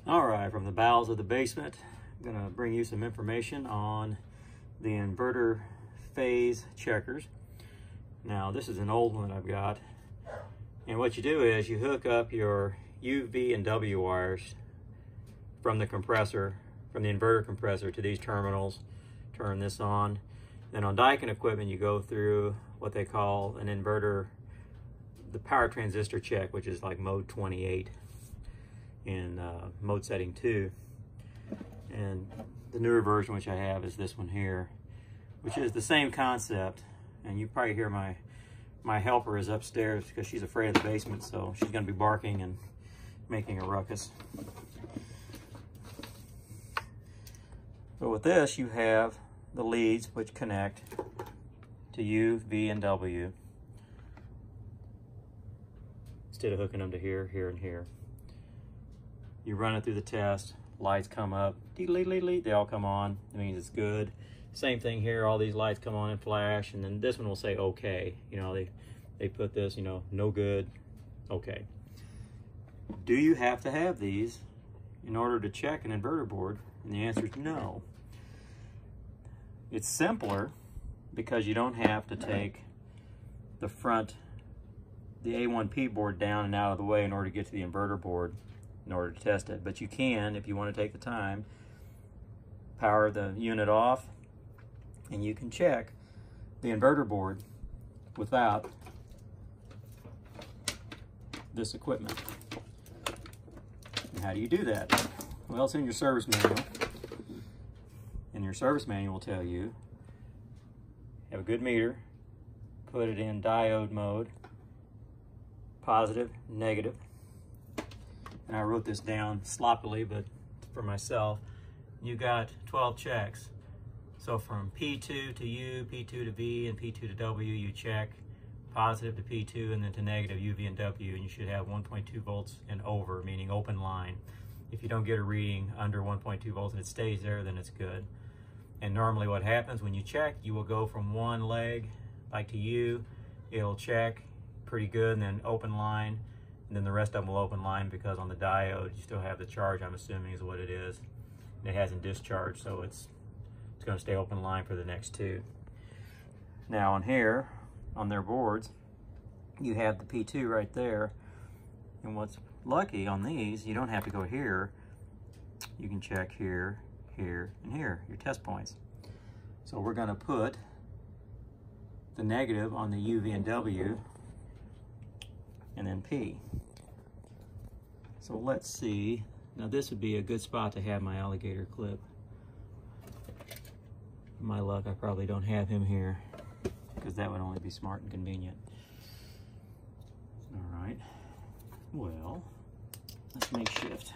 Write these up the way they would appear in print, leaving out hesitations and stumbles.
All right, from the bowels of the basement, I'm gonna bring you some information on the inverter phase checkers. Now, this is an old one that I've got. And what you do is you hook up your U, V, and W wires from the compressor, from the inverter compressor to these terminals. Turn this on. Then on Daikin equipment, you go through what they call an inverter, the power transistor check, which is like mode 28 in mode setting 2. And the newer version, which I have, is this one here, which is the same concept. And you probably hear my helper is upstairs because she's afraid of the basement, so she's going to be barking and making a ruckus. So with this, you have the leads which connect to U, V, and W, instead of hooking them to here, here, and here. You run it through the test, lights come up, they all come on. It means it's good. Same thing here, all these lights come on and flash, and then this one will say okay. You know, they put this, you know, no good, okay. Do you have to have these in order to check an inverter board? And the answer is no. It's simpler because you don't have to take the front, the A1P board down and out of the way in order to get to the inverter board in order to test it. But you can, if you want to take the time, power the unit off, and you can check the inverter board without this equipment. And how do you do that? Well, it's in your service manual. And your service manual will tell you, have a good meter, put it in diode mode, positive, negative. And I wrote this down sloppily, but for myself. You got 12 checks. So from P2 to U, P2 to V, and P2 to W, you check positive to P2 and then to negative U, V, and W, and you should have 1.2 volts and over, meaning open line. If you don't get a reading under 1.2 volts and it stays there, then it's good. And normally what happens when you check, you will go from one leg, like to U, it'll check pretty good, and then open line, and then the rest of them will open line because on the diode, you still have the charge, I'm assuming is what it is. And it hasn't discharged, so it's going to stay open line for the next two. Now on here, on their boards, you have the P2 right there. And what's lucky on these, you don't have to go here. You can check here, here, and here, your test points. So we're going to put the negative on the U, V, and W, and then P. So let's see. Now this would be a good spot to have my alligator clip. My luck, I probably don't have him here because that would only be smart and convenient. All right, well, let's make shift.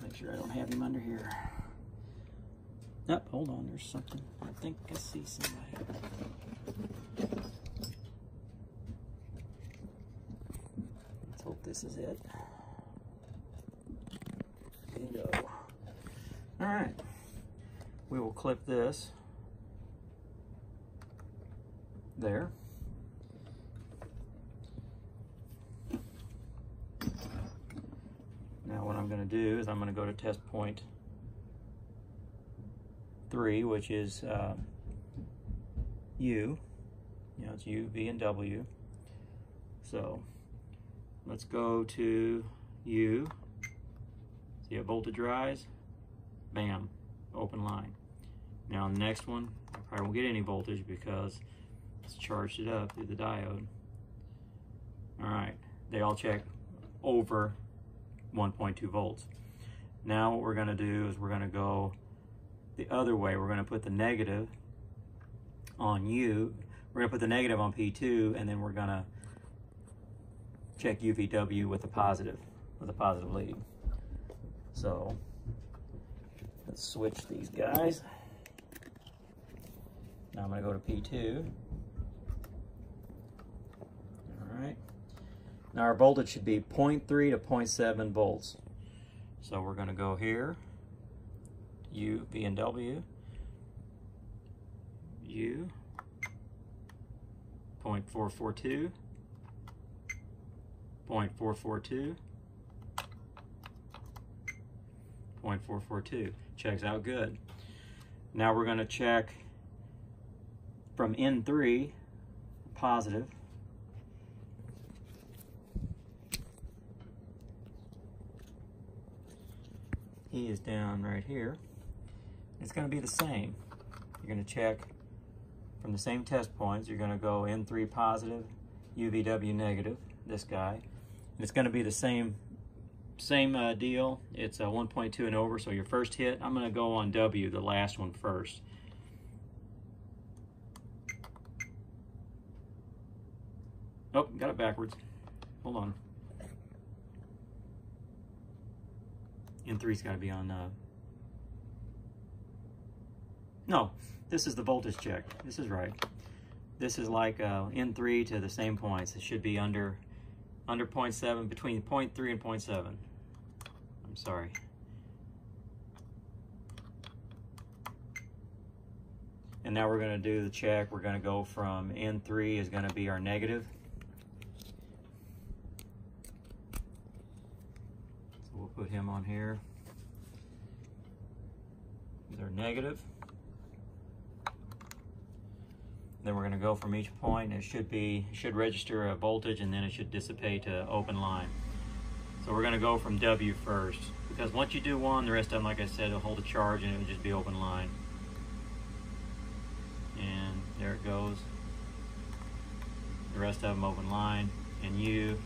Make sure I don't have him under here. Oh, hold on, there's something. I think I see somebody. Let's hope this is it. Bingo. All right, we will clip this there. Now what I'm going to do is I'm going to go to test point 3, which is U. You know, it's U, V, and W. So let's go to U. See how voltage rise? Bam, open line. Now on the next one, I probably won't get any voltage because it's charged it up through the diode. All right, they all check over 1.2 volts. Now what we're gonna do is we're gonna go the other way. We're gonna put the negative on U. We're gonna put the negative on P2, and then we're gonna check UVW with a positive lead. So let's switch these guys. Now I'm going to go to P2. All right. Now our voltage should be 0.3 to 0.7 volts. So we're going to go here, U, V, and W, U, .442, 0.442, 0.442. Checks out good. Now we're going to check from N3, positive. E is down right here. It's going to be the same. You're going to check from the same test points. You're going to go N3 positive, UVW negative, this guy. And it's going to be the same deal. It's a 1.2 and over, so your first hit, I'm going to go on W, the last one first. Oh, got it backwards. Hold on. N3's got to be on... No, this is the voltage check. This is right. This is like N3 to the same points. It should be under 0.7, between 0.3 and 0.7. I'm sorry. And now we're going to do the check. We're going to go from N3 is going to be our negative. So we'll put him on here. He's our negative. Then we're going to go from each point. It should register a voltage, and then it should dissipate to open line. So we're going to go from W first, because once you do one, the rest of them, like I said, will hold a charge and it will just be open line. And there it goes. The rest of them open line, and U.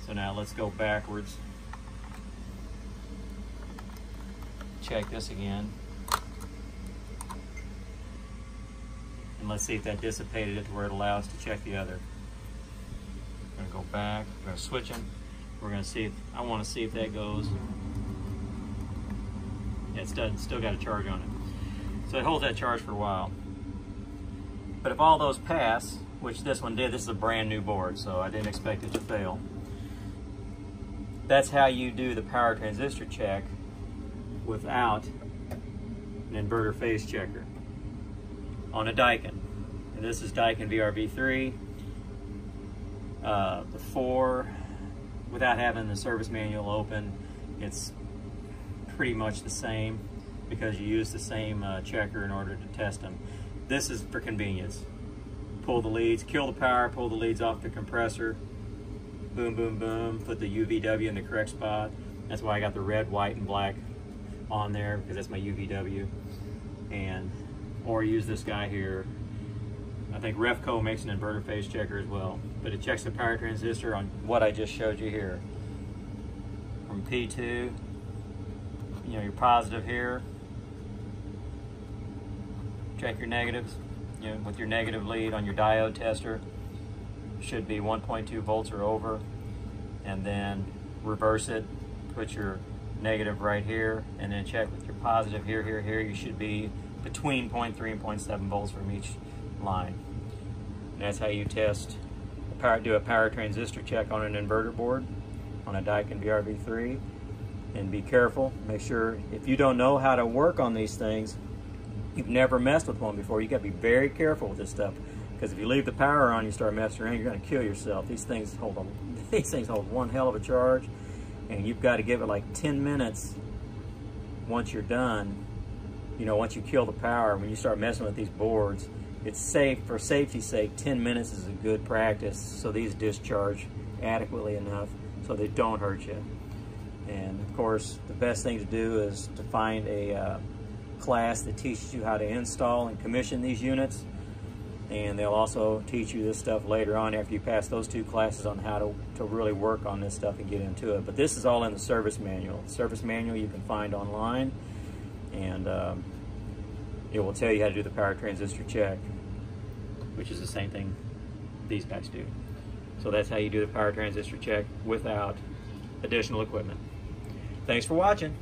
So now let's go backwards. Check this again. And let's see if that dissipated it to where it allows us to check the other. We're going to go back, we're going to switch them. We're going to see if, I want to see if that goes. Yeah, it's still got a charge on it. So it holds that charge for a while. But if all those pass, which this one did, this is a brand new board, so I didn't expect it to fail. That's how you do the power transistor check without an inverter phase checker on a Daikin. And this is Daikin VRV3. The 4, without having the service manual open, it's pretty much the same because you use the same checker in order to test them. This is for convenience. Pull the leads, kill the power, pull the leads off the compressor, boom, boom, boom, put the UVW in the correct spot. That's why I got the red, white, and black on there, because that's my UVW. Or use this guy here. I think Refco makes an inverter phase checker as well, but it checks the power transistor on what I just showed you here. From P2, your positive here. Check your negatives. With your negative lead on your diode tester, should be 1.2 volts or over, and then reverse it. Put your negative right here, and then check with your positive here, here, here. You should be between 0.3 and 0.7 volts from each line. And that's how you test, do a power transistor check on an inverter board on a Daikin VRV3. And be careful, make sure, if you don't know how to work on these things, you've never messed with one before, you gotta be very careful with this stuff. Because if you leave the power on, you start messing around, you're gonna kill yourself. These things hold one hell of a charge, and you've got to give it like 10 minutes once you're done. Once you kill the power, when you start messing with these boards, it's safe, for safety's sake, 10 minutes is a good practice so these discharge adequately enough so they don't hurt you. And of course, the best thing to do is to find a class that teaches you how to install and commission these units. And they'll also teach you this stuff later on after you pass those 2 classes on how to really work on this stuff and get into it. But this is all in the service manual. The service manual you can find online, and it will tell you how to do the power transistor check, which is the same thing these guys do. So that's how you do the power transistor check without additional equipment. Thanks for watching.